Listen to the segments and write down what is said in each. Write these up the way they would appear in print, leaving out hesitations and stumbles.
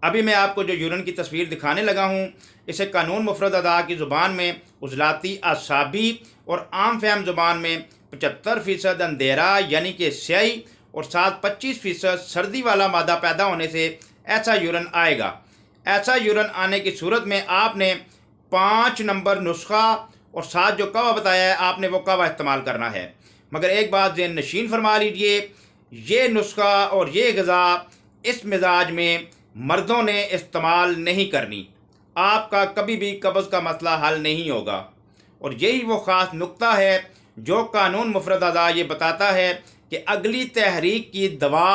अभी मैं आपको जो यूरिन की तस्वीर दिखाने लगा हूँ, इसे कानून मुफरद अदा की ज़ुबान में उजलाती आसाबी और आम फहम ज़ुबान में 75% अंधेरा यानी कि स्याही और साथ 25% सर्दी वाला मादा पैदा होने से ऐसा यूरिन आएगा। ऐसा यूरिन आने की सूरत में आपने 5 नंबर नुस्खा और साथ जो कवा बताया है आपने वो कवा इस्तेमाल करना है। मगर एक बात ज़हन नशीन फरमा लीजिए, ये नुस्खा और ये ग़िज़ा इस मिजाज में मर्दों ने इस्तेमाल नहीं करनी। आपका कभी भी कब्ज़ का मसला हल नहीं होगा। और यही वो ख़ास नुक्ता है जो कानून मुफरद अदा ये बताता है कि अगली तहरीक की दवा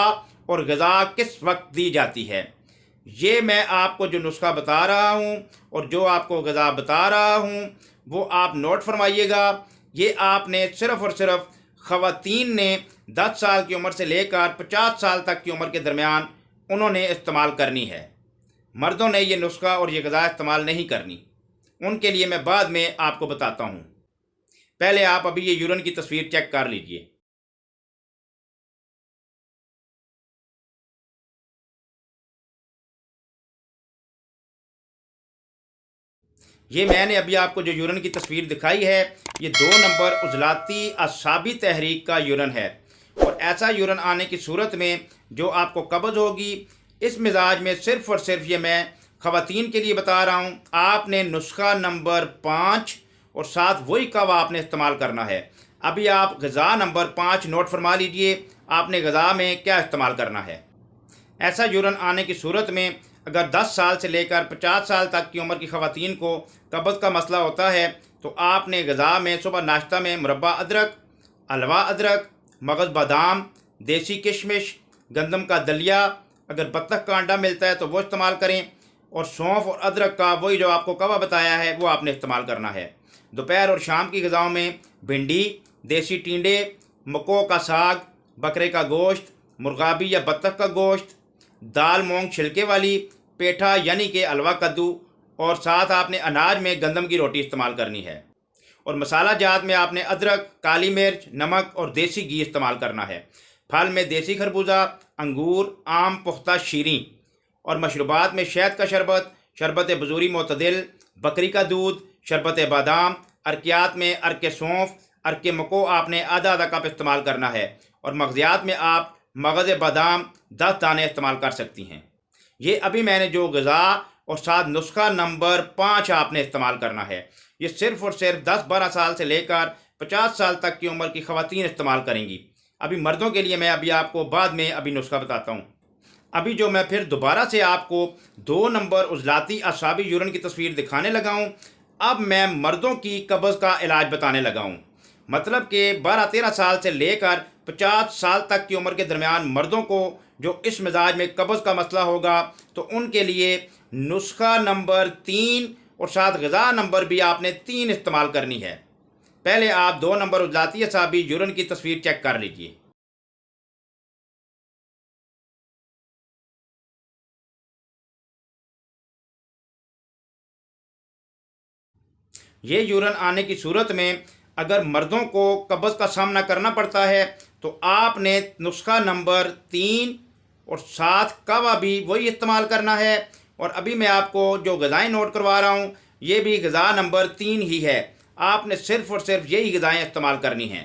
और ग़िज़ा किस वक्त दी जाती है। ये मैं आपको जो नुस्खा बता रहा हूँ और जो आपको ग़िज़ा बता रहा हूँ वो आप नोट फरमाइएगा। ये आपने सिर्फ़ और सिर्फ ख़वातीन ने 10 साल की उम्र से लेकर 50 साल तक की उम्र के दरमियान उन्होंने इस्तेमाल करनी है। मर्दों ने ये नुस्खा और ये ग़िज़ा इस्तेमाल नहीं करनी। उनके लिए मैं बाद में आपको बताता हूँ। पहले आप अभी ये यूरिन की तस्वीर चेक कर लीजिए। ये मैंने अभी आपको जो यूरिन की तस्वीर दिखाई है, ये 2 नंबर उजलाती असाबी तहरीक का यूरिन है। और ऐसा यूरिन आने की सूरत में जो आपको कब्ज़ होगी, इस मिजाज में सिर्फ़ और सिर्फ ये मैं ख़वातीन के लिए बता रहा हूँ। आपने नुस्खा नंबर 5 और साथ वही कवा आपने इस्तेमाल करना है। अभी आप ग़िज़ा नंबर 5 नोट फरमा लीजिए, आपने ग़िज़ा में क्या इस्तेमाल करना है। ऐसा यूरिन आने की सूरत में अगर 10 साल से लेकर 50 साल तक की उम्र की ख़वातीन को कब्ज़ का मसला होता है तो आपने ग़िज़ा में सुबह नाश्ता में मुरब्बा अदरक, हलवा अदरक, मगज़ बादाम, देसी किशमिश, गंदम का दलिया, अगर बत्तख का अंडा मिलता है तो वो इस्तेमाल करें, और सौंफ और अदरक का वही जो आपको कवा बताया है वो आपने इस्तेमाल करना है। दोपहर और शाम की ग़िज़ाओं में भिंडी, देसी टींडे, मको का साग, बकरे का गोश्त, मुर्गाबी या बत्तख का गोश्त, दाल मूंग छिलके वाली, पेठा यानी कि हलवा कद्दू, और साथ आपने अनाज में गंदम की रोटी इस्तेमाल करनी है। और मसाला जात में आपने अदरक, काली मिर्च, नमक और देसी घी इस्तेमाल करना है। फल में देसी खरबूजा, अंगूर, आम, पुख्ता शीरी, और मशरूबात में शहद का शरबत, शरबत बजूरी मोतदिल, बकरी का दूध, शरबत बादाम, अर्कियात में अर्क सौंफ, अर्क मको आपने आधा आधा कप इस्तेमाल करना है। और मगज़ियात में आप मगज़ बादाम 10 दाने इस्तेमाल कर सकती हैं। ये अभी मैंने जो ग़िज़ा और साथ नुस्खा नंबर 5 आपने इस्तेमाल करना है, ये सिर्फ़ और सिर्फ 10-12 साल से लेकर 50 साल तक की उम्र की ख़वातीन इस्तेमाल करेंगी। अभी मर्दों के लिए मैं अभी आपको बाद में अभी नुस्खा बताता हूँ। अभी जो मैं फिर दोबारा से आपको 2 नंबर उजलाती असाबी यूरिन की तस्वीर दिखाने लगा हूँ। अब मैं मर्दों की कब्ज़ का इलाज बताने लगा हूँ। मतलब कि 12-13 साल से लेकर 50 साल तक की उम्र के दरमियान मर्दों को जो इस मिजाज में कब्ज़ का मसला होगा तो उनके लिए नुस्खा नंबर 3 और साथ ग़िज़ा नंबर भी आपने 3 इस्तेमाल करनी है। पहले आप 2 नंबर उजलाती असाबी यूरिन की तस्वीर चेक कर लीजिए। ये यूरिन आने की सूरत में अगर मर्दों को कब्ज़ का सामना करना पड़ता है तो आपने नुस्खा नंबर 3 और साथ कवा भी वही इस्तेमाल करना है। और अभी मैं आपको जो ग़िज़ाएँ नोट करवा रहा हूँ ये भी ग़िज़ा नंबर 3 ही है। आपने सिर्फ़ और सिर्फ यही ग़िज़ाएँ इस्तेमाल करनी हैं।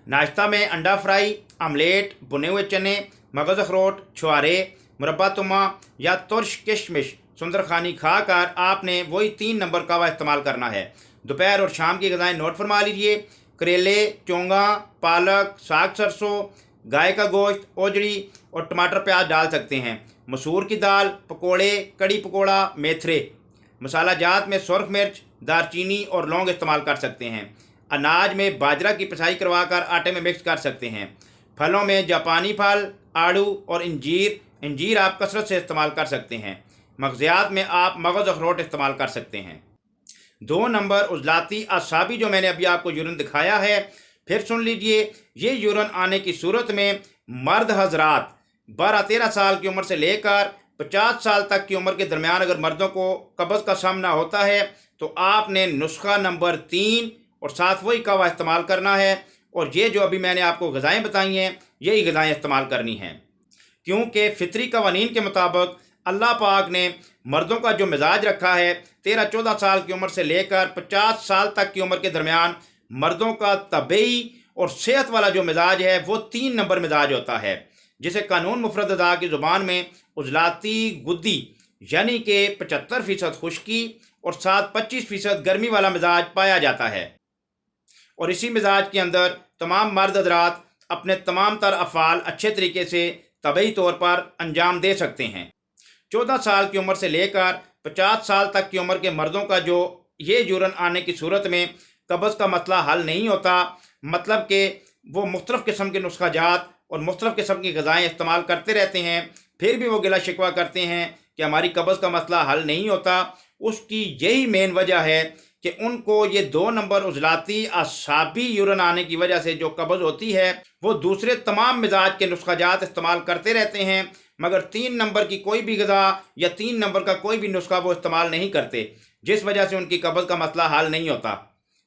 नाश्ता में अंडा फ्राई, आमलेट, भुने हुए चने, मगज़ अखरोट, छुहारे, मुरब्बा तुमा या तुर्श किशमिश सुंदरखानी खाकर आपने वही 3 नंबर कवा इस्तेमाल करना है। दोपहर और शाम की ग़िज़ाएँ नोट फरमा लीजिए। करेले, चोंगा, पालक, साग सरसों, गाय का गोश्त, ओजड़ी और टमाटर प्याज डाल सकते हैं। मसूर की दाल, पकोड़े, कड़ी पकोड़ा, मेथरे। मसाला जात में सुरख मिर्च, दारचीनी और लौंग इस्तेमाल कर सकते हैं। अनाज में बाजरा की पिसाई करवाकर आटे में मिक्स कर सकते हैं। फलों में जापानी फल, आड़ू और इंजीर इंजीर आप कसरत से इस्तेमाल कर सकते हैं। मगज़ियात में आप मगज़ अखरोट इस्तेमाल कर सकते हैं। 2 नंबर उजलाती असाबी जो मैंने अभी आपको यूरिन दिखाया है, फिर सुन लीजिए। ये यूरिन आने की सूरत में मर्द हजरात 12-13 साल की उम्र से लेकर 50 साल तक की उम्र के दरमियान अगर मर्दों को कब्ज़ का सामना होता है तो आपने नुस्खा नंबर 3 और साथ वही कवा इस्तेमाल करना है। और ये जो अभी मैंने आपको ग़िज़ाएँ बताई हैं यही ग़िज़ाएँ इस्तेमाल करनी हैं, क्योंकि फ़ितरी कवानीन के मुताबिक अल्लाह पाक ने मर्दों का जो मिजाज रखा है 13-14 साल की उम्र से लेकर 50 साल तक की उम्र के दरमियान मर्दों का तबई और सेहत वाला जो मिजाज है वो 3 नंबर मिजाज होता है, जिसे कानून मुफरद अदा की ज़ुबान में उजलाती गुद्दी यानी कि 75% खुश्की और साथ 25% गर्मी वाला मिजाज पाया जाता है। और इसी मिजाज के अंदर तमाम मर्द हजरात अपने तमाम तर अफ़ाल अच्छे तरीके से तबई तौर पर अंजाम दे सकते हैं। 14 साल की उम्र से लेकर 50 साल तक की उम्र के मर्दों का जो ये यूरन आने की सूरत में कब्ज़ का मसला हल नहीं होता, मतलब कि वो मुख्तलिफ़ किस्म के नुस्खा जात और मुख्तलिफ़ किस्म की ग़िज़ाएँ इस्तेमाल करते रहते हैं, फिर भी वो गिला शिकवा करते हैं कि हमारी कब्ज़ का मसला हल नहीं होता। उसकी यही मेन वजह है कि उनको ये 2 नंबर उजलाती असाबी यूरन आने की वजह से जो कब्ज़ होती है वो दूसरे तमाम मिजाज के नुस्खा जात इस्तेमाल करते रहते हैं, मगर 3 नंबर की कोई भी ग़िज़ा या 3 नंबर का कोई भी नुस्खा वो इस्तेमाल नहीं करते, जिस वजह से उनकी कब्ज़ का मसला हल नहीं होता।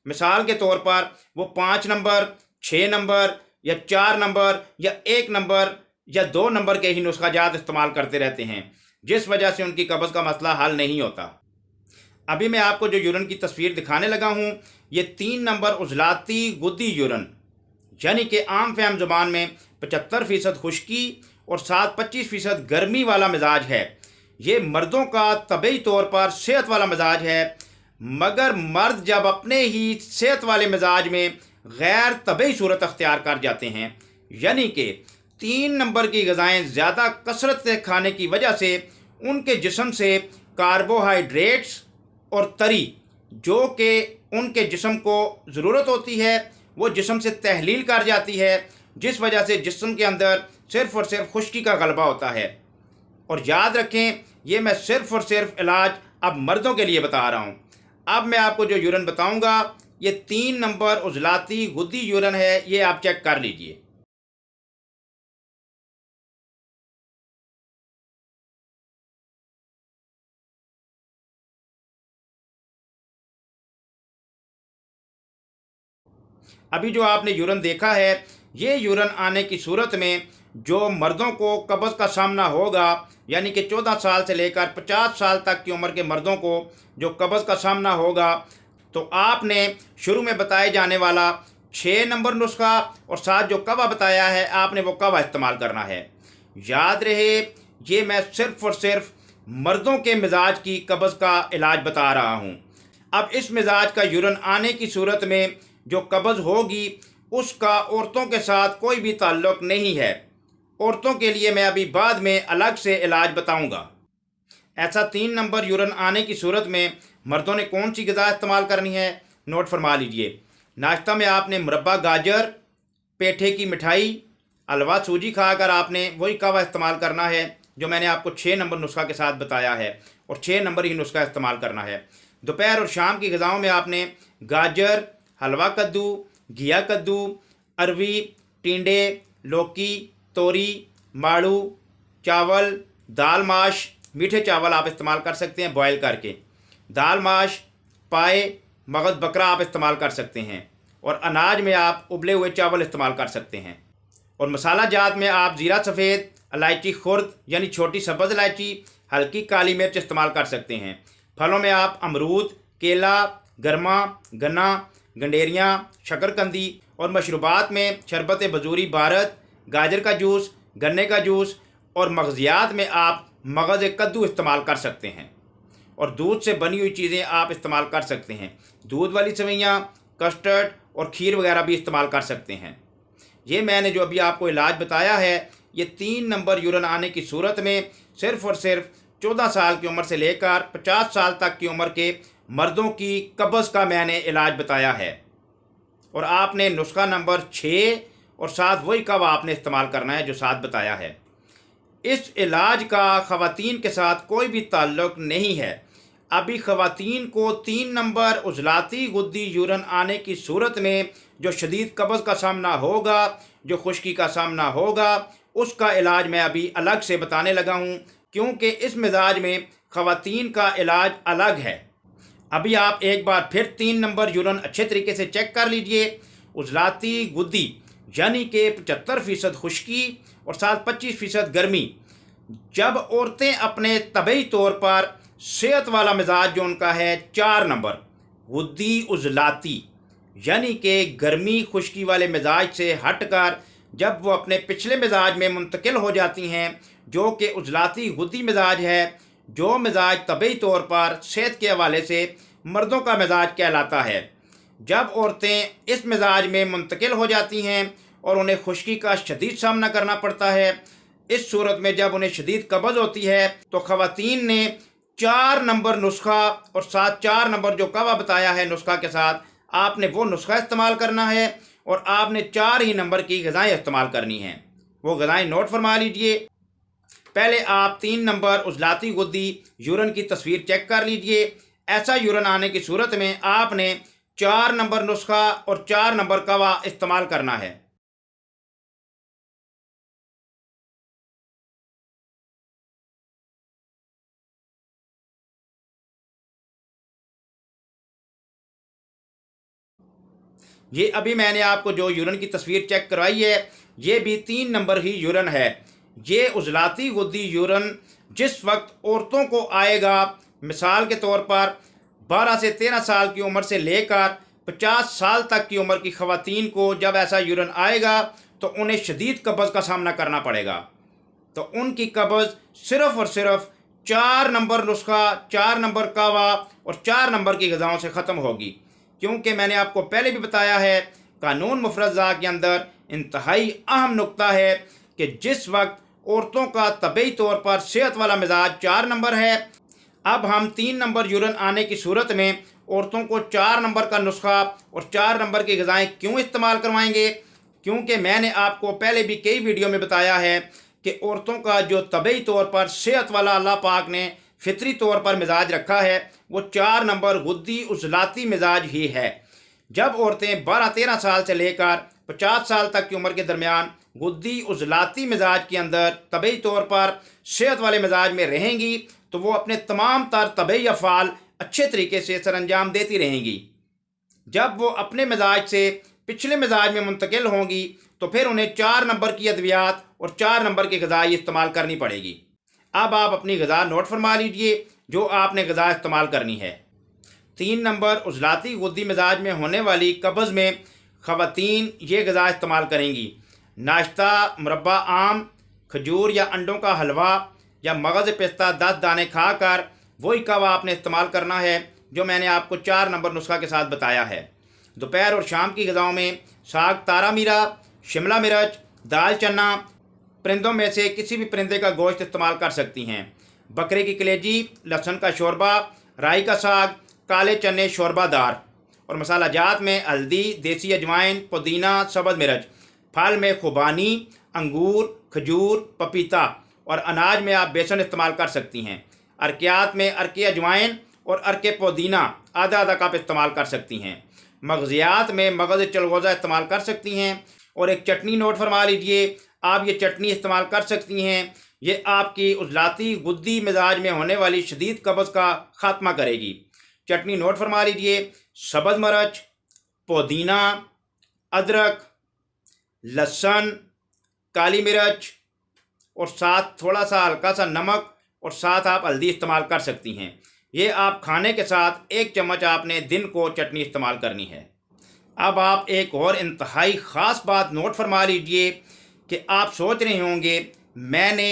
मिसाल के तौर पर वो 5 नंबर, 6 नंबर या 4 नंबर या 1 नंबर या 2 नंबर के ही नुस्खा जात इस्तेमाल करते रहते हैं, जिस वजह से उनकी कब्ज़ का मसला हल नहीं होता। अभी मैं आपको जो यूरन की तस्वीर दिखाने लगा हूँ ये 3 नंबर उजलाती गुद्दी यूरन यानी कि आम फहम ज़ुबान में 75% खुश्की और साथ 25% गर्मी वाला मिजाज है। ये मर्दों का तबई तौर पर सेहत वाला मिजाज है, मगर मर्द जब अपने ही सेहत वाले मिजाज में गैर तबई सूरत अख्तियार कर जाते हैं, यानी कि 3 नंबर की ग़िज़ाएँ ज़्यादा कसरत से खाने की वजह से उनके जिस्म से कार्बोहाइड्रेट्स और तरी जो कि उनके जिस्म को ज़रूरत होती है वो जिस्म से तहलील कर जाती है, जिस वजह से जिस्म के अंदर सिर्फ़ और सिर्फ खुश्की का गलबा होता है। और याद रखें ये मैं सिर्फ़ और सिर्फ इलाज अब मर्दों के लिए बता रहा हूँ। अब मैं आपको जो यूरन बताऊँगा ये 3 नंबर उजलाती गुद्दी यूरन है, ये आप चेक कर लीजिए। अभी जो आपने यूरन देखा है ये यूरन आने की सूरत में जो मर्दों को कब्ज़ का सामना होगा, यानी कि 14 साल से लेकर 50 साल तक की उम्र के मर्दों को जो कब्ज़ का सामना होगा, तो आपने शुरू में बताए जाने वाला 6 नंबर नुस्खा और साथ जो कवा बताया है आपने वो कवा इस्तेमाल करना है। याद रहे ये मैं सिर्फ़ और सिर्फ मर्दों के मिजाज की कब्ज़ का इलाज बता रहा हूँ। अब इस मिजाज का यूरन आने की सूरत में जो कब्ज़ होगी उसका औरतों के साथ कोई भी ताल्लुक़ नहीं है। औरतों के लिए मैं अभी बाद में अलग से इलाज बताऊंगा। ऐसा 3 नंबर यूरन आने की सूरत में मर्दों ने कौन सी ग़िज़ा इस्तेमाल करनी है, नोट फरमा लीजिए। नाश्ता में आपने मुरब्बा गाजर, पेठे की मिठाई, हलवा सूजी खाकर आपने वही कहवा इस्तेमाल करना है जो मैंने आपको 6 नंबर नुस्खा के साथ बताया है, और 6 नंबर ही नुस्खा इस्तेमाल करना है। दोपहर और शाम की ग़िज़ाओं में आपने गाजर, हलवा कद्दू, घिया कद्दू, अरवी, टिंडे, लौकी, तोरी, माड़ू, चावल, दाल माश, मीठे चावल आप इस्तेमाल कर सकते हैं बॉयल करके, दाल माश, पाए, मगज़ बकरा आप इस्तेमाल कर सकते हैं, और अनाज में आप उबले हुए चावल इस्तेमाल कर सकते हैं। और मसाला जात में आप ज़ीरा सफ़ेद, इलायची खुर्द यानी छोटी सब्ज़ इलायची, हल्की काली मिर्च इस्तेमाल कर सकते हैं। फलों में आप अमरूद, केला, गरमा, गन्ना, गंडेरियाँ, शकरकंदी, और मशरूबात में शरबत बजूरी भारत, गाजर का जूस, गन्ने का जूस, और मगज़ियात में आप मगज़ कद्दू इस्तेमाल कर सकते हैं। और दूध से बनी हुई चीज़ें आप इस्तेमाल कर सकते हैं, दूध वाली सेवइयाँ, कस्टर्ड और खीर वगैरह भी इस्तेमाल कर सकते हैं। ये मैंने जो अभी आपको इलाज बताया है ये 3 नंबर यूरन आने की सूरत में सिर्फ़ और सिर्फ 14 साल की उम्र से लेकर 50 साल तक की उम्र के मर्दों की कब्ज़ का मैंने इलाज बताया है। और आपने नुस्खा नंबर 6 और साथ वही कवा आपने इस्तेमाल करना है जो साथ बताया है। इस इलाज का ख़वातीन के साथ कोई भी ताल्लुक़ नहीं है। अभी ख़वातीन को 3 नंबर उजलाती गुद्दी यूरन आने की सूरत में जो शदीद कब्ज़ का सामना होगा, जो खुश्की का सामना होगा, उसका इलाज मैं अभी अलग से बताने लगा हूँ, क्योंकि इस मिजाज में ख़वातीन का इलाज अलग है। अभी आप एक बार फिर 3 नंबर यूरन अच्छे तरीके से चेक कर लीजिए। उजलाती गुद्दी यानी कि 75% खुश्की और साथ 25% गर्मी, जब औरतें अपने तबई तौर पर सेहत वाला मिजाज जो उनका है 4 नंबर गुद्दी उजलाती यानी कि गर्मी खुश्की वाले मिजाज से हटकर जब वो अपने पिछले मिजाज में मुंतकिल हो जाती हैं जो कि उजलाती गुद्दी मिजाज है, जो मिजाज तबई तौर पर सेहत के हवाले से मर्दों का मिजाज कहलाता है। जब औरतें इस मिजाज में मुंतकिल हो जाती हैं और उन्हें खुश्की का शदीद सामना करना पड़ता है, इस सूरत में जब उन्हें शदीद कब्ज़ होती है तो ख़वातीन ने 4 नंबर नुस्खा और साथ 4 नंबर जो कवा बताया है नुस्खा के साथ आपने वो नुस्खा इस्तेमाल करना है और आपने 4 ही नंबर की ग़िज़ाएँ इस्तेमाल करनी हैं। वो ग़िज़ाएँ नोट फरमा लीजिए। पहले आप 3 नंबर उजलाती गुद्दी यूरन की तस्वीर चेक कर लीजिए। ऐसा यूरन आने की सूरत में आपने 4 नंबर नुस्खा और 4 नंबर कवा इस्तेमाल करना है। ये अभी मैंने आपको जो यूरन की तस्वीर चेक करवाई है, ये भी 3 नंबर ही यूरन है। ये उजलाती गुद्दी यूरन जिस वक्त औरतों को आएगा, मिसाल के तौर पर 12 से 13 साल की उम्र से लेकर 50 साल तक की उम्र की ख़वातीन को जब ऐसा यूरन आएगा तो उन्हें शदीद कब्ज़ का सामना करना पड़ेगा। तो उनकी कब्ज़ सिर्फ़ और सिर्फ 4 नंबर नुस्खा, 4 नंबर कावा और 4 नंबर की ग़िज़ाओं से ख़त्म होगी। क्योंकि मैंने आपको पहले भी बताया है, कानून मुफ़रज़ा के अंदर इंतहाई अहम नुक्ता है कि जिस वक्त औरतों का तबई तौर पर सेहत वाला मिजाज 4 नंबर है, अब हम 3 नंबर यूरन आने की सूरत में औरतों को 4 नंबर का नुस्खा और 4 नंबर की ग़िज़ाएँ क्यों इस्तेमाल करवाएंगे? क्योंकि मैंने आपको पहले भी कई वीडियो में बताया है कि औरतों का जो तबई तौर पर सेहत वाला अल्लाह पाक ने फितरी तौर पर मिजाज रखा है वो 4 नंबर गुद्दी उजलाती मिजाज ही है। जब औरतें 12-13 साल से लेकर 50 साल तक की उम्र के दरमियान गुद्दी उजलाती मिजाज के अंदर तबई तौर पर सेहत वाले मिजाज में रहेंगी तो वो अपने तमाम तर तबई अफ़ाल अच्छे तरीके से सरअंजाम देती रहेंगी। जब वो अपने मिजाज से पिछले मिजाज में मुंतकिल होंगी तो फिर उन्हें 4 नंबर की अद्वियात और 4 नंबर की ग़िज़ाएँ इस्तेमाल करनी पड़ेगी। अब आप अपनी ग़िज़ा नोट फरमा लीजिए जो आपने ग़िज़ा इस्तेमाल करनी है। 3 नंबर उजलाती गुद्दी मिजाज में होने वाली कब्ज़ में ख़वातीन ये ग़िज़ा इस्तेमाल करेंगी। नाश्ता, मुरब्बा आम, खजूर या अंडों का हलवा या मगज़ पिस्ता 10 दाने खाकर वही कवा आपने इस्तेमाल करना है जो मैंने आपको 4 नंबर नुस्खा के साथ बताया है। दोपहर और शाम की ग़िज़ाओं में साग, तारा मीरा, शिमला मिर्च, दाल चना, परिंदों में से किसी भी परिंदे का गोश्त इस्तेमाल कर सकती हैं। बकरे की कलेजी, लहसुन का शोरबा, राई का साग, काले चने शोरबादार और मसाला जात में हल्दी, देसी अजवाइन, पुदीना, सब्ज़ मिर्च। फल में खुबानी, अंगूर, खजूर, पपीता और अनाज में आप बेसन इस्तेमाल कर सकती हैं। अरकियात में अरके अजवाइन और अरके पुदीना आधा आधा कप इस्तेमाल कर सकती हैं। मगज़ियात में मगज़ चलगोज़ा इस्तेमाल कर सकती हैं। और एक चटनी नोट फरमा लीजिए, आप ये चटनी इस्तेमाल कर सकती हैं। ये आपकी उजलाती गुद्दी मिजाज में होने वाली शदीद कब्ज़ का ख़ात्मा करेगी। चटनी नोट फरमा लीजिए, सब्ज़ मिर्च, पुदीना, अदरक, लहसुन, काली मिर्च और साथ थोड़ा सा हल्का सा नमक और साथ आप हल्दी इस्तेमाल कर सकती हैं। ये आप खाने के साथ 1 चम्मच आपने दिन को चटनी इस्तेमाल करनी है। अब आप एक और इंतहाई ख़ास बात नोट फरमा लीजिए कि आप सोच रहे होंगे मैंने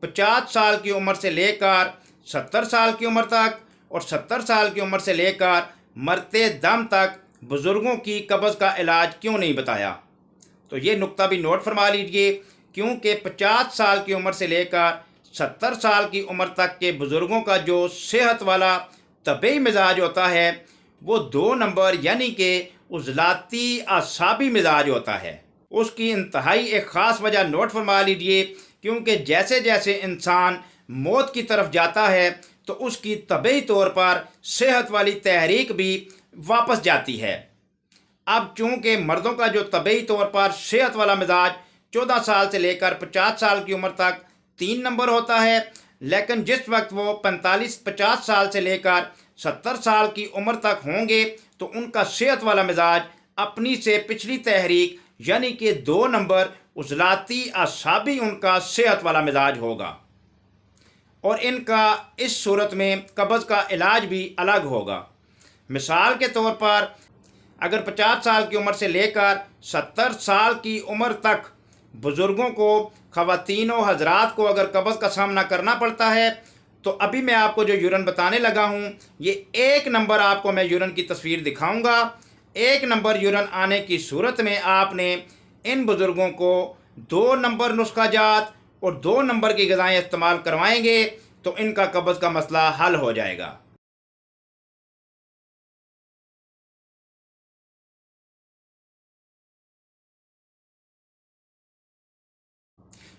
50 साल की उम्र से लेकर 70 साल की उम्र तक और 70 साल की उम्र से लेकर मरते दम तक बुज़ुर्गों की कब्ज़ का इलाज क्यों नहीं बताया। तो ये नुक्ता भी नोट फरमा लीजिए, क्योंकि 50 साल की उम्र से लेकर 70 साल की उम्र तक के बुज़ुर्गों का जो सेहत वाला तबई मिजाज होता है वो 2 नंबर यानी कि उजलाती आसाबी मिजाज होता है। उसकी इंतहाई एक ख़ास वजह नोट फरमा लीजिए, क्योंकि जैसे जैसे इंसान मौत की तरफ जाता है तो उसकी तबई तौर पर सेहत वाली तहरीक भी वापस जाती है। अब चूँकि मर्दों का जो तबई तौर पर सेहत वाला मिजाज 14 साल से लेकर 50 साल की उम्र तक 3 नंबर होता है, लेकिन जिस वक्त वो 45-50 साल से लेकर 70 साल की उम्र तक होंगे तो उनका सेहत वाला मिजाज अपनी से पिछली तहरीक यानी कि 2 नंबर उजलाती आसाबी उनका सेहत वाला मिजाज होगा। और इनका इस सूरत में कब्ज़ का इलाज भी अलग होगा। मिसाल के तौर पर अगर 50 साल की उम्र से लेकर 70 साल की उम्र तक बुज़ुर्गों को, ख़वातीनों हज़रात को अगर कब्ज़ का सामना करना पड़ता है, तो अभी मैं आपको जो यूरन बताने लगा हूँ, ये 1 नंबर आपको मैं यूरन की तस्वीर दिखाऊंगा। 1 नंबर यूरन आने की सूरत में आपने इन बुज़ुर्गों को 2 नंबर नुस्खा जात और 2 नंबर की ग़िज़ाएँ इस्तेमाल करवाएंगे तो इनका कब्ज़ का मसला हल हो जाएगा।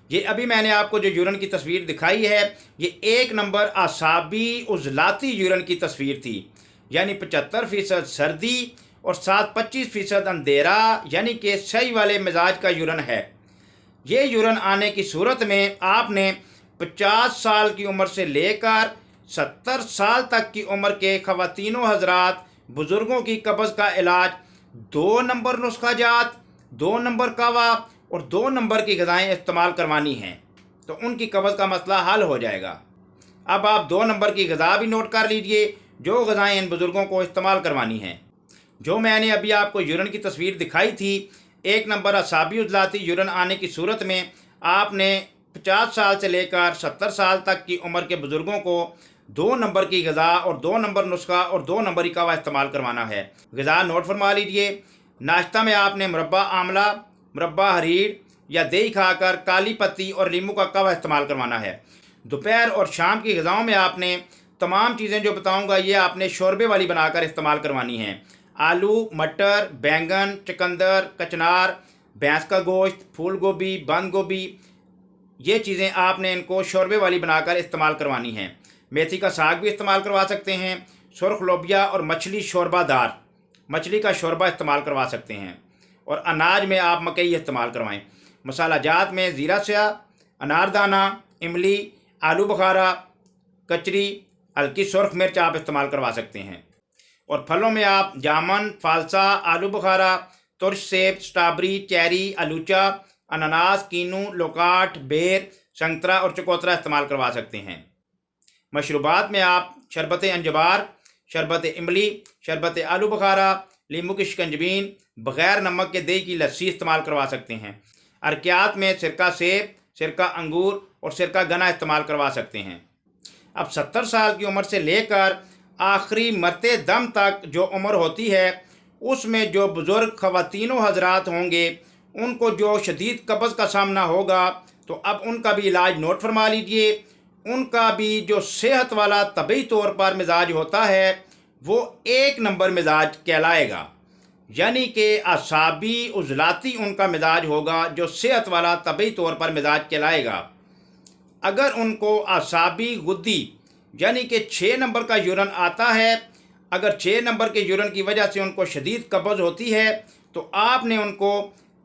ये अभी मैंने आपको जो यूरन की तस्वीर दिखाई है, ये 1 नंबर आसाबी उज़लाती यूरन की तस्वीर थी, यानी 75% सर्दी और साथ 25% अंधेरा, यानी कि सही वाले मिजाज का यूरन है। ये यूरन आने की सूरत में आपने 50 साल की उम्र से लेकर 70 साल तक की उम्र के ख़वातीनों हज़रात बुज़ुर्गों की कब्ज़ का इलाज 2 नंबर नुस्खा जात, 2 नंबर कावा और 2 नंबर की ग़िज़ाएँ इस्तेमाल करवानी हैं तो उनकी कब्ज़ का मसला हल हो जाएगा। अब आप 2 नंबर की ग़िज़ा भी नोट कर लीजिए जो ग़िज़ाएँ इन बुज़ुर्गों को इस्तेमाल करवानी हैं। जो मैंने अभी आपको यूरन की तस्वीर दिखाई थी, 1 नंबर असाबी उज़लाती यूरन आने की सूरत में आपने 50 साल से लेकर 70 साल तक की उम्र के बुज़ुर्गों को 2 नंबर की ग़िज़ा और 2 नंबर नुस्खा और 2 नंबर की कावा इस्तेमाल करवाना है। ग़िज़ा नोट फरमा लीजिए। नाश्ता में आपने मुरब्बा आमला, मुरब्बा हरीड़ या दही खाकर काली पत्ती और नींबू का कावा इस्तेमाल करवाना है। दोपहर और शाम की ग़िज़ाओं में आपने तमाम चीज़ें जो बताऊंगा ये आपने शोरबे वाली बनाकर इस्तेमाल करवानी हैं। आलू, मटर, बैंगन, चुकंदर, कचनार, भैंस का गोश्त, फूल गोभी, बंद गोभी, ये चीज़ें आपने इनको शोरबे वाली बनाकर इस्तेमाल करवानी हैं। मेथी का साग भी इस्तेमाल करवा सकते हैं। सुरख लोबिया और मछली शोरबादार, मछली का शोरबा इस्तेमाल करवा सकते हैं। और अनाज में आप मकई इस्तेमाल करवाएं। मसाला जात में ज़ीरा स्या, अनारदाना, इमली, आलू बुखारा, कचरी, हल्की सुरख मिर्च आप इस्तेमाल करवा सकते हैं। और फलों में आप जामुन, फालसा, आलू बुखारा, तुर्श सेब, स्ट्रॉबेरी, चेरी, आलूचा, अनानास, कीनू, लोकाट, बेर, संतरा और चकोतरा इस्तेमाल करवा सकते हैं। मशरूबात में आप शरबत अंजबार, शरबत इमली, शरबत आलू बुखारा, नींबू की शिकंजबीन, बग़ैर नमक के दही की लस्सी इस्तेमाल करवा सकते हैं। अरकियात में सिरका सेब, सिरका अंगूर और सिरका गना इस्तेमाल करवा सकते हैं। अब 70 साल की उम्र से लेकर आखिरी मरते दम तक जो उम्र होती है, उसमें जो बुज़ुर्ग ख़वातीनों हज़रात होंगे उनको जो शदीद कब्ज़ का सामना होगा, तो अब उनका भी इलाज नोट फरमा लीजिए। उनका भी जो सेहत वाला तबी तौर पर मिजाज होता है वो 1 नंबर मिजाज कहलाएगा, यानी कि आसाबी उज़लाती उनका मिजाज होगा जो सेहत वाला तबी तौर पर मिजाज कहलाएगा। अगर उनको आसाबी गुद्दी यानी कि 6 नंबर का यूरन आता है, अगर 6 नंबर के यूरन की वजह से उनको शदीद कब्ज़ होती है, तो आपने उनको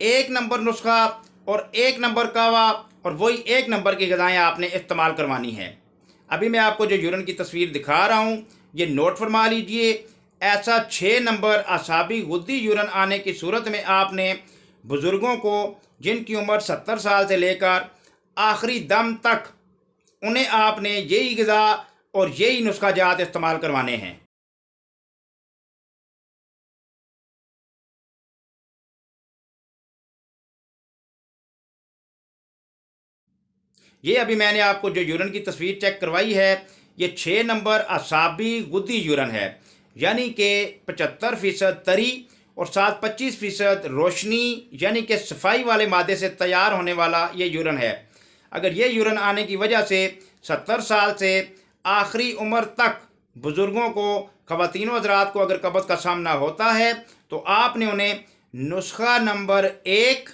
1 नंबर नुस्खा और 1 नंबर कावा और वही 1 नंबर की ग़िज़ाएँ आपने इस्तेमाल करवानी है। अभी मैं आपको जो यूरन की तस्वीर दिखा रहा हूँ ये नोट फरमा लीजिए। ऐसा 6 नंबर आसाबी गुद्दी यूरन आने की सूरत में आपने बुज़ुर्गों को जिनकी उम्र 70 साल से लेकर आखिरी दम तक, उन्हें आपने यही ग़िज़ा और यही नुस्खा जात इस्तेमाल करवाने हैं। ये अभी मैंने आपको जो यूरन की तस्वीर चेक करवाई है, ये 6 नंबर आसाबी गुद्दी यूरन है, यानी कि 75% तरी और साथ 25% रोशनी यानी कि सफाई वाले मादे से तैयार होने वाला ये यूरन है। अगर ये यूरन आने की वजह से 70 साल से आखिरी उम्र तक बुज़ुर्गों को, ख़वातीनों हज़रात को अगर कब्ज़ का सामना होता है, तो आपने उन्हें नुस्खा नंबर 1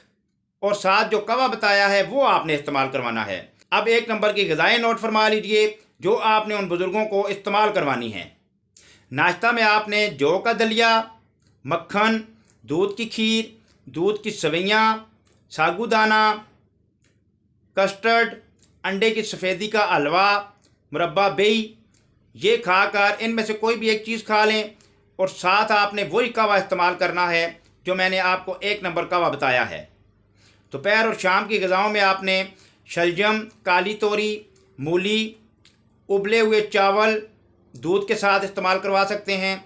और साथ जो कवा बताया है वो आपने इस्तेमाल करवाना है। अब 1 नंबर की ग़िज़ाएँ नोट फरमा लीजिए जो आपने उन बुज़ुर्गों को इस्तेमाल करवानी है। नाश्ता में आपने जौ का दलिया, मक्खन, दूध की खीर, दूध की सवैयाँ, साबूदाना, कस्टर्ड, अंडे की सफ़ेदी का हलवा, मुरब्बा बेई, ये खाकर इनमें से कोई भी एक चीज़ खा लें और साथ आपने वही कावा इस्तेमाल करना है जो मैंने आपको 1 नंबर कावा बताया है। दोपहर और शाम की ग़िज़ाओं में आपने शलजम, काली तोरी, मूली, उबले हुए चावल दूध के साथ इस्तेमाल करवा सकते हैं।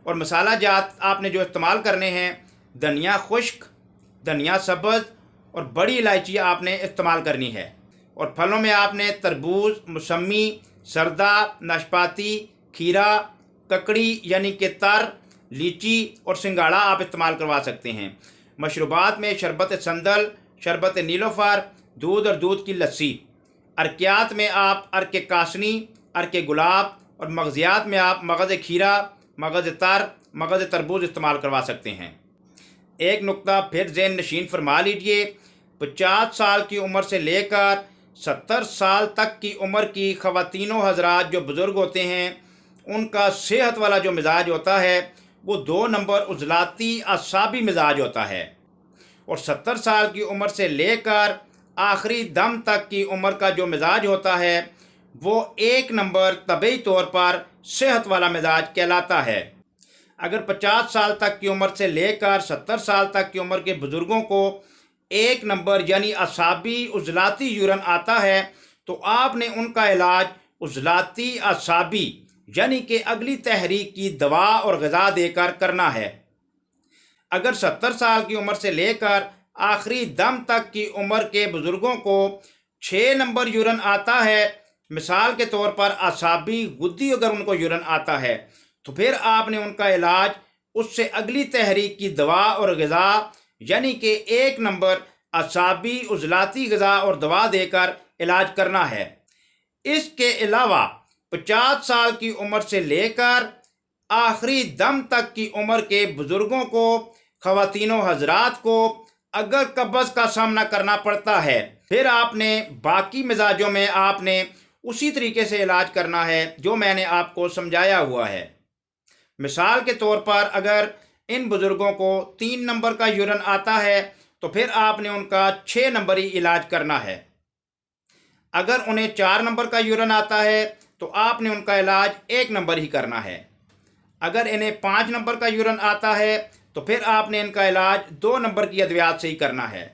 और मसाला जात आपने जो इस्तेमाल करने हैं, धनिया खुश्क, धनिया सब्ज़ और बड़ी इलायची आपने इस्तेमाल करनी है। और फलों में आपने तरबूज, मौसमी, सरदा, नाशपाती, खीरा, ककड़ी यानी कि तर, लीची और सिंगाड़ा आप इस्तेमाल करवा सकते हैं। मशरूबात में शरबत संदल, शरबत नीलोफर, दूध और दूध की लस्सी। अर्कियात में आप अर्क कासनी, अर्क गुलाब और मगज़ियात में आप मगज़ खीरा, मगज़ तर, मगज़ तरबूज इस्तेमाल करवा सकते हैं। एक नुक्ता फिर ज़हन नशीन फरमा लीजिए, 50 साल की उम्र से लेकर 70 साल तक की उम्र की ख़वातीनों हज़रात जो बुज़ुर्ग होते हैं, उनका सेहत वाला जो मिजाज होता है वो 2 नंबर उज़लाती असाबी मिजाज होता है। और 70 साल की उम्र से लेकर आखिरी दम तक की उम्र का जो मिजाज होता है वो 1 नंबर तबई तौर पर सेहत वाला मिजाज कहलाता है। अगर 50 साल तक की उम्र से लेकर 70 साल तक की उम्र के बुज़ुर्गों को 1 नंबर यानी असाबी उज़लाती यूरन आता है तो आपने उनका इलाज उज़लाती असाबी यानी कि अगली तहरीक की दवा और ग़िज़ा देकर करना है। अगर 70 साल की उम्र से लेकर आखिरी दम तक की उम्र के बुज़ुर्गों को 6 नंबर यूरन आता है, मिसाल के तौर पर असाबी गुद्दी अगर उनको यूरन आता है, तो फिर आपने उनका इलाज उससे अगली तहरीक की दवा और ग़िज़ा यानी कि 1 नंबर असाबी उज़लाती ग़िज़ा और दवा देकर इलाज करना है। इसके अलावा 50 साल की उम्र से लेकर आखिरी दम तक की उम्र के बुज़ुर्गों को, ख़वातीनों हज़रात को अगर कब्ज़ का सामना करना पड़ता है, फिर आपने बाकी मिजाजों में आपने उसी तरीके से इलाज करना है जो मैंने आपको समझाया हुआ है। मिसाल के तौर पर अगर इन बुज़ुर्गों को 3 नंबर का यूरन आता है तो फिर आपने उनका 6 नंबर ही इलाज करना है। अगर उन्हें 4 नंबर का यूरन आता है तो आपने उनका इलाज 1 नंबर ही करना है। अगर इन्हें 5 नंबर का यूरन आता है तो फिर आपने इनका इलाज 2 नंबर की अद्वियात से ही करना है।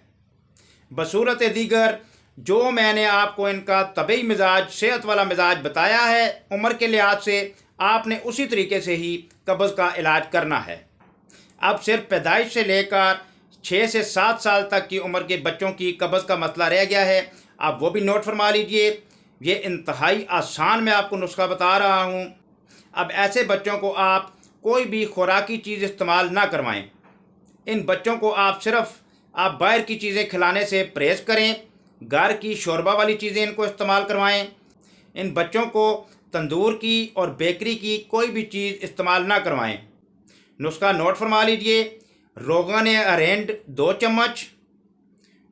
बसूरत दीगर जो मैंने आपको इनका तबई मिजाज, सेहत वाला मिजाज बताया है, उम्र के लिहाज से आपने उसी तरीके से ही कब्ज़ का इलाज करना है। अब सिर्फ पैदाइश से लेकर 6 से 7 साल तक की उम्र के बच्चों की कब्ज़ का मसला रह गया है, आप वो भी नोट फरमा लीजिए। ये इंतहाई आसान मैं आपको नुस्खा बता रहा हूँ। अब ऐसे बच्चों को आप कोई भी खुराकी चीज़ इस्तेमाल ना करवाएं। इन बच्चों को आप बाहर की चीज़ें खिलाने से परहेज़ करें, घर की शोरबा वाली चीज़ें इनको इस्तेमाल करवाएं। इन बच्चों को तंदूर की और बेकरी की कोई भी चीज़ इस्तेमाल ना करवाएं। नुस्खा नोट फरमा लीजिए, रोगन अरेंड 2 चम्मच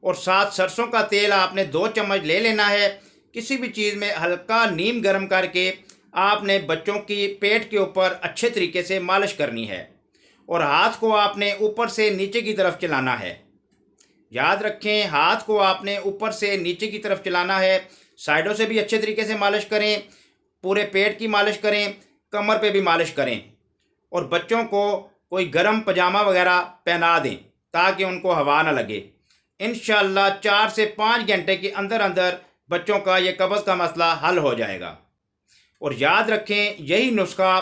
और साथ सरसों का तेल आपने 2 चम्मच ले लेना है। किसी भी चीज़ में हल्का नीम गर्म करके आपने बच्चों की पेट के ऊपर अच्छे तरीके से मालिश करनी है और हाथ को आपने ऊपर से नीचे की तरफ चलाना है। याद रखें, हाथ को आपने ऊपर से नीचे की तरफ चलाना है। साइडों से भी अच्छे तरीके से मालिश करें, पूरे पेट की मालिश करें, कमर पे भी मालिश करें और बच्चों को कोई गर्म पजामा वगैरह पहना दें ताकि उनको हवा ना लगे। इंशाअल्लाह 4 से 5 घंटे के अंदर अंदर बच्चों का ये कब्ज़ का मसला हल हो जाएगा। और याद रखें, यही नुस्खा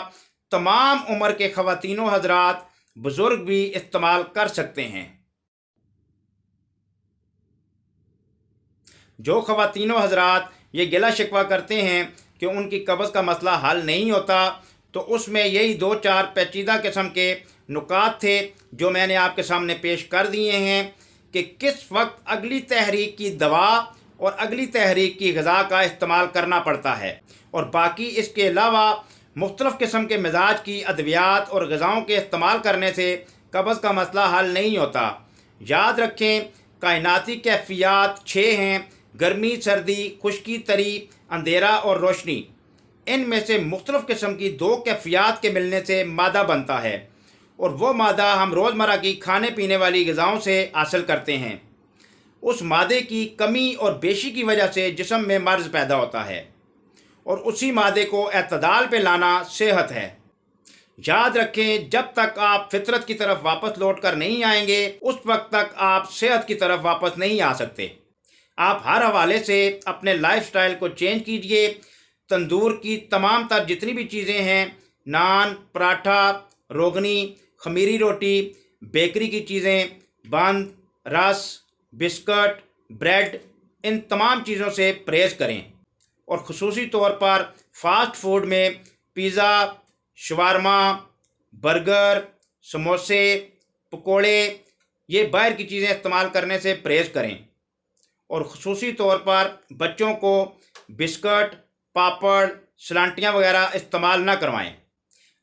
तमाम उम्र के ख़वातीनों हज़रात, बुज़ुर्ग भी इस्तेमाल कर सकते हैं। जो ख़वातीनों हज़रात ये गिला शिकवा करते हैं कि उनकी कब्ज़ का मसला हल नहीं होता, तो उसमें यही 2-4 पेचीदा किस्म के नुकात थे जो मैंने आपके सामने पेश कर दिए हैं कि किस वक्त अगली तहरीक की दवा और अगली तहरीक की ग़िज़ा का इस्तेमाल करना पड़ता है। और बाकी इसके अलावा मुख्तलिफ़ किस्म के मिजाज की अद्वियात और ग़िज़ाओं के इस्तेमाल करने से कब्ज़ का मसला हल नहीं होता। याद रखें, कायनाती कैफ़ियत 6 हैं: गर्मी, सर्दी, खुश्की, तरी, अंधेरा और रोशनी। इनमें से मुख्तलिफ़ किस्म की 2 कैफ़ियत के मिलने से मादा बनता है और वो मादा हम रोज़मर्रा की खाने पीने वाली ग़िज़ाओं से हासिल करते हैं। उस मादे की कमी और बेशी की वजह से जिस्म में मर्ज़ पैदा होता है और उसी मादे को एतदाल पे लाना सेहत है। याद रखें, जब तक आप फितरत की तरफ वापस लौट कर नहीं आएंगे उस वक्त तक आप सेहत की तरफ वापस नहीं आ सकते। आप हर हवाले से अपने लाइफस्टाइल को चेंज कीजिए तंदूर की तमाम तर जितनी भी चीज़ें हैं, नान, पराठा, रोगनी, खमीरी रोटी, बेकरी की चीज़ें, बंद, रस, बिस्कुट, ब्रेड, इन तमाम चीज़ों से परहेज़ करें। और ख़ुसूसी तौर पर फ़ास्ट फूड में पिज़्ज़ा, शवारमा, बर्गर, समोसे, पकोड़े, ये बाहर की चीज़ें इस्तेमाल करने से परहेज़ करें। और ख़ुसूसी तौर पर बच्चों को बिस्कुट, पापड़, सलांटियाँ वगैरह इस्तेमाल ना करवाएं।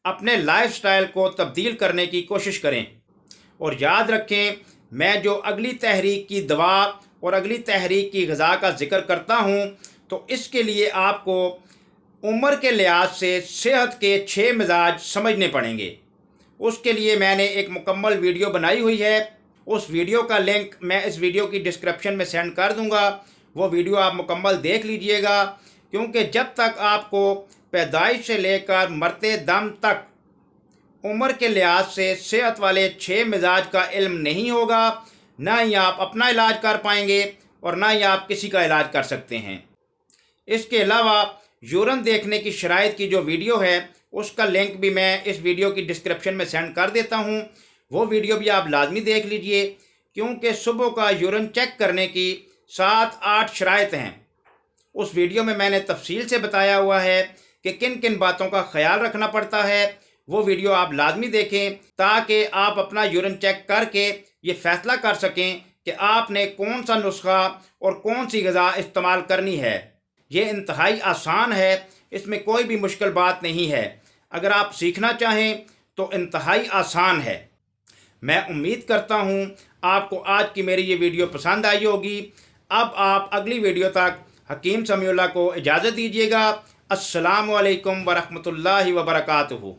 अपने लाइफस्टाइल को तब्दील करने की कोशिश करें। और याद रखें, मैं जो अगली तहरीक की दवा और अगली तहरीक की ग़िज़ा का ज़िक्र करता हूँ, तो इसके लिए आपको उम्र के लिहाज से सेहत के 6 मिजाज समझने पड़ेंगे। उसके लिए मैंने एक मुकम्मल वीडियो बनाई हुई है। उस वीडियो का लिंक मैं इस वीडियो की डिस्क्रिप्शन में सेंड कर दूंगा। वो वीडियो आप मुकम्मल देख लीजिएगा, क्योंकि जब तक आपको पैदाइश से लेकर मरते दम तक उम्र के लिहाज से सेहत वाले 6 मिजाज का इल्म नहीं होगा, ना ही आप अपना इलाज कर पाएंगे और ना ही आप किसी का इलाज कर सकते हैं। इसके अलावा यूरन देखने की शराइत की जो वीडियो है, उसका लिंक भी मैं इस वीडियो की डिस्क्रिप्शन में सेंड कर देता हूँ। वो वीडियो भी आप लाजमी देख लीजिए, क्योंकि सुबह का यूरन चेक करने की 7-8 शराइत हैं। उस वीडियो में मैंने तफसील से बताया हुआ है कि किन किन बातों का ख्याल रखना पड़ता है। वो वीडियो आप लाजमी देखें, ताकि आप अपना यूरन चेक करके ये फ़ैसला कर सकें कि आपने कौन सा नुस्खा और कौन सी ग़िज़ा इस्तेमाल करनी है। ये इंतहाई आसान है, इसमें कोई भी मुश्किल बात नहीं है। अगर आप सीखना चाहें तो इंतहाई आसान है। मैं उम्मीद करता हूँ आपको आज की मेरी ये वीडियो पसंद आई होगी। अब आप अगली वीडियो तक हकीम समीउल्लाह को इजाज़त दीजिएगा। अस्सलामु अलैकुम वरहमतुल्लाहि वबरकातुहू।